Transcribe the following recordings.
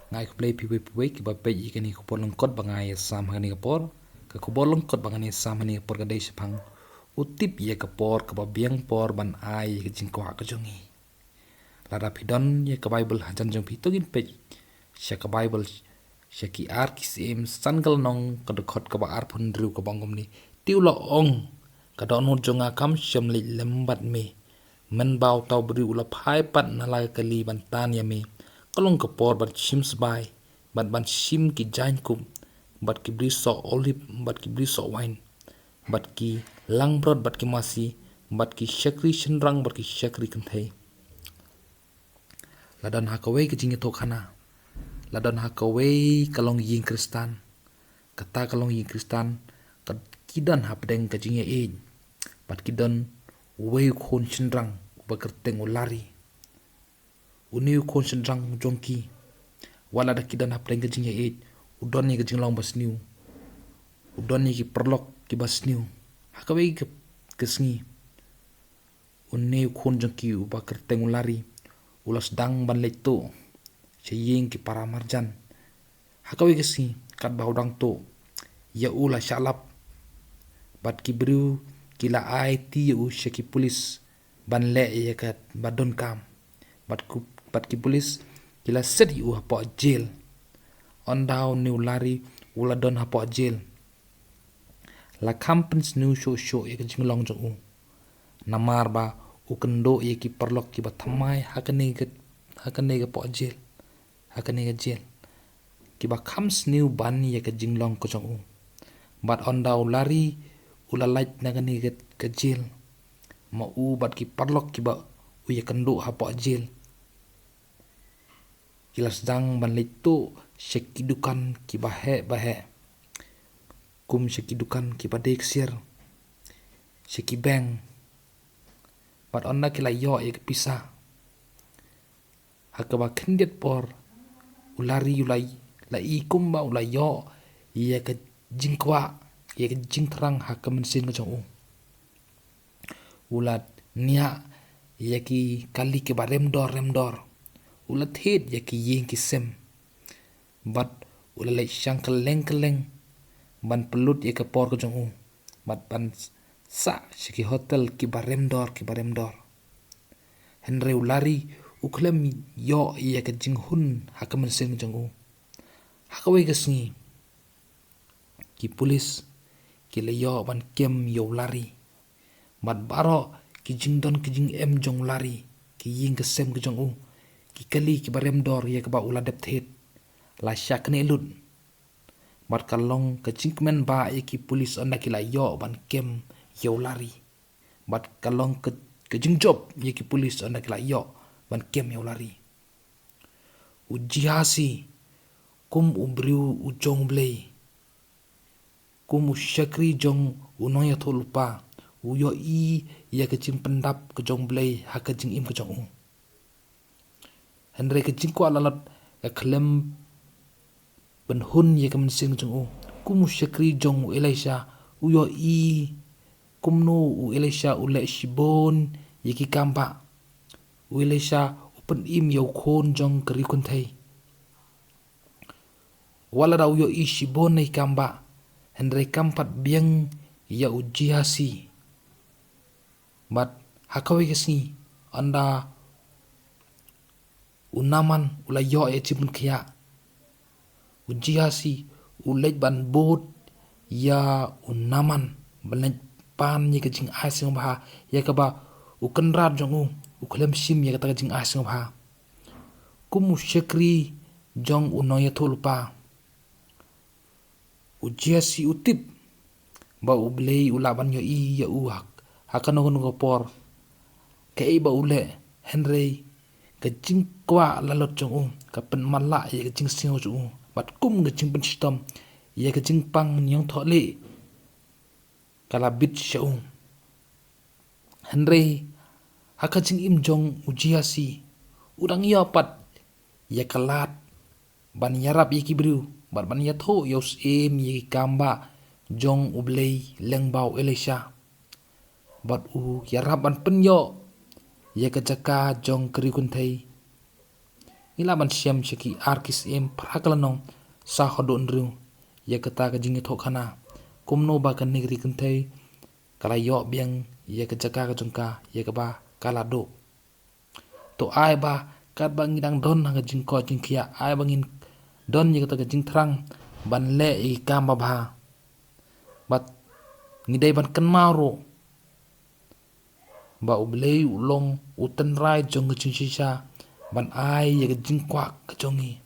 ngai ko play piwe ki ba pe i kani ko polong kot ba ngai sam hani kapor ka ko bolong kot ba ngani sam hani kapor ka dei sepang utip ye kapor ka ba biang por ban ai ka jing ko ka jongi lara pidon ye ka bible hajan jong pitogin pe sya ka bible sya ki ar ki sim sangal nong ka de khot ka ba ar phun ru ka bangom ni tiu lo ong ka don no jonga kam syam li lembat me men bau tau bri ula phai pat na la ka li ban tan ya me kalong ka por ban shim sbai ban shim ki jain kum bat ki bri so olive bat ki bri so wine bat ki langbrod bat ki masi bat ki shakri shinrang bat ki shakri kanthei ladan hakawei ke jingi to khana ladan hakawei kalong yin kristan kata kalong yin kristan kat kidan hapdeng ke jingi e bat kidan wei khon shinrang bakerteng ulari uniu khon shinrang jongki wala da kidan hapdeng ke jingi e udon ni ke jinglong basniu udon ni ki perlok ki basniu hakawei ke kesngi uniu khon jongki bakerteng ulari ulas dang ban leto seying ki para marjan hakawi kesi kat baudang to ya ula shalap bat ki bru kila ai ti u shaki pulis ban le ya kat badon kam bat ki pulis kila set u hapo jail on down new lari ula don hapo jail la companies new show ya jinglong jong u namar ba ukendo ye ki perlok ki bathamai hakane ke po jail hakane ke jail ki ba khams new ban ye ke jinglong ko jong bat on daw lari ula light na ke jail ma u bat ki perlok ki ba u ye kendo ha po jail kilas dang ban leto shekidukan ki ba he kum shekidukan ki ba dek sir sheki bang bat onna kila yo ye pisa hakaba kendiat por ulari ulai la i kumba ulai yo ye ke jingkwa ye ke jingtrang hakamen sin ko jong ulat nia ye ki kali ke barem dor ulat het ye ki yeng ki sem bat ulalai shangkel leng ban pelut ye ke por ko jong bat ban sa shiki hotel ki barem dor henry ulari uklem yo ye ke jinghun hakamen sen jong hakawai kesngi ki pulis ki le yo ban kem yo lari bat baro ki jingdon ki jing em jong lari ki ying ke sem ke jong ki kali ki barem dor ye ke ba ula dep thet la syak ne lut bat kalong ke jingmen ba ye ki pulis onda ki la yo ban kem yo lari bat kalong ke jingjob ye ki pulis onda ki la yo ban kem yo lari ujiasi kum ubriu ujong blei kum ushakri jong unoya tholupa uyo i ya ke jing pendap ke jong blei ha ke jing im ke jong henry ke jing kwa lalat ke klem ben hun ye ke mensing jong kum ushakri jong elisha uyo i kum no u elisha ule shibon ye ki kamba u elisha upen im yo khon jong keri kun thai wala da uyo i shibon nei kamba henry kampat biang ya ujiasi bat hakawi kesni anda unaman ula yo e chibun khia ujiasi ulej ban bot ya unaman balej pan ye ke jing asing ba ya ka ba ukenrat jong uklem sim ye ka jing asing ba kum shekri jong unoya thulpa ujiasi utip ba ublei ulaban yo i ya uak hakano ko por ke ba ule henry ke jing kwa lalot jong ka pen mala ye ke jing sing jong bat kum ke jing pen stom ye ke jing pang nyong thole kala bit shaung henry haka jing im jong ujiasi udang ya pat ye kalat ban yarap ye kibru ban ya tho yos em ye kamba jong ublei lengbau elisha bat u yarap ban penyo ye ka jaka jong keri kun thai ngila ban siam cheki arkis prakalanong sa hodon riu ya kata ka jingi thokana kumno ba kan negri kentai kala yo biang ya ka jaka ka jungka ya ka ba kala do to ai ba kat ba ngidang don nga jingko jingkia ai bangin don ya kata ka jing thrang ban le I kam ba bat ngidai ban kan maro ba ublei ulong utan rai jong jing shisha ban ai ya ka jing kwa ka jongi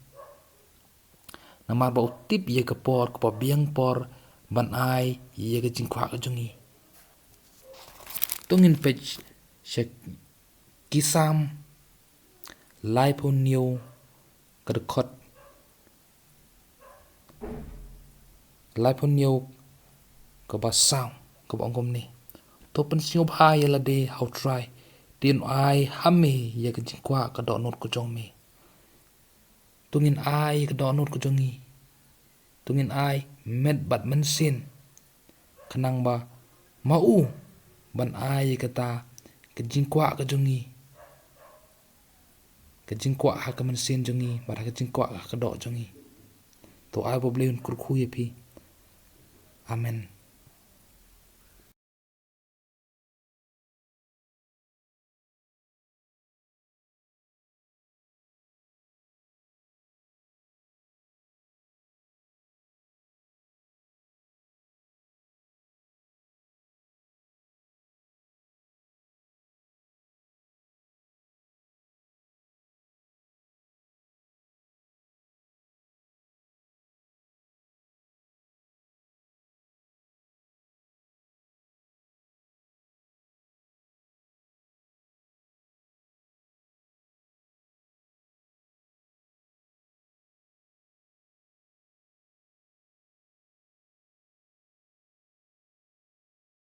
namar ba utip ya ka por biang por ban ai ya ka jing kwa ka jongi tungin page shek kisam lai pon new ka khot lai pon new ka ba sound ka ba ngom ni to pen siop ha ya la de how try tin ai hami ya ka jing kwa ka do not ko jong mi tungin ai ka do not ko jongi tungin ai met bat men sin kanang ba mau ban ai ka ta ka jing kwa ka jongi ka jing kwa ha ka men sin jongi ba ka jing kwa ka do jongi to ai bo blin kur khu ye pi amen